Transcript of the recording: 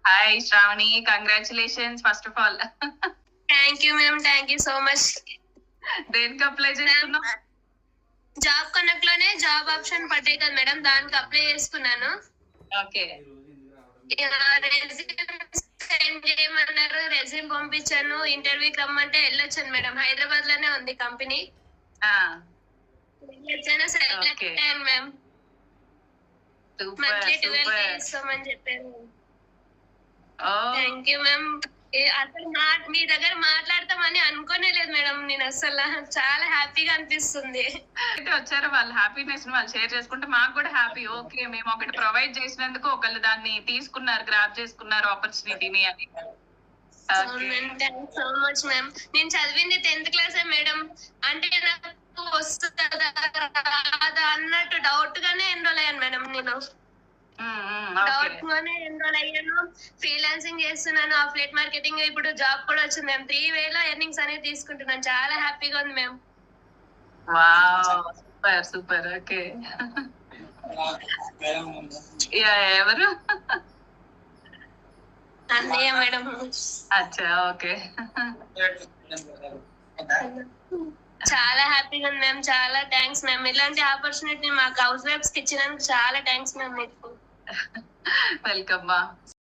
Hi Shravani, congratulations first of all. Thank you ma'am, thank you so much. దేనికి apply చేస్తున్నావు? Job connect లోనే job option పడ్డాయి కదా madam, దానికి అప్లై చేసుకున్నాను. ఓకే. సెండ్ చేయమన్నారు, రెజ్యూమ్ పంపించాను, ఇంటర్వ్యూకి రమ్మంటే వెళ్ళొచ్చాను మేడం. హైదరాబాద్ లోనే ఉంది కంపెనీ. వెళ్ళొచ్చాను, సెలెక్ట్ అయ్యాను మ్యామ్. మంత్లీ 12K ఇస్తామని చెప్పారు. Thank you ma'am. అసలు మీ దగ్గర మాట్లాడతామని అనుకోనే లేదు మేడం. నేను అసలు చాలా హ్యాపీగా అనిపిస్తుంది. అయితే వచ్చారు, వాళ్ళ హ్యాపీనెస్ వాళ్ళు షేర్ చేసుకుంటే మాకు కూడా హ్యాపీ. ఓకే, మేము ఒకటి ప్రొవైడ్ చేసినందుకు ఒకళ్ళు దాన్ని తీసుకున్నారు, గ్రాప్ చేసుకున్నారు ఆపర్చునిటీని అని. Thanks so much ma'am. నేను చదివింది 10th క్లాసే మేడం. అంటే నాకు వస్తుందా రాదా అన్నట్టు డౌట్ గానే ఎన్రోల్ అయ్యాను మేడం. నేను డౌట్ గానే ఎన్రోల్ అయ్యాను. ఫ్రీలాన్సింగ్ చేస్తున్నాను, అఫిలియేట్ మార్కెటింగ్. ఇప్పుడు జాబ్ కూడా వచ్చింది మ్యామ్. 3,000 ఎర్నింగ్స్ అనేది తీసుకుంటున్నాను. చాలా హ్యాపీగా ఉంది మ్యామ్. Super super. ఓకే, ఎవరు? అన్నయ్య మేడం. అచ్చా, ఓకే. చాలా హ్యాపీగా ఉంది మ్యామ్. చాలా థ్యాంక్స్ మ్యామ్. ఇలాంటి ఆపర్చునిటీ మాకు హౌస్ వైఫ్స్ కి ఇచ్చినందుకు చాలా థ్యాంక్స్ మ్యామ్. మీకు వెల్కమ్ మా.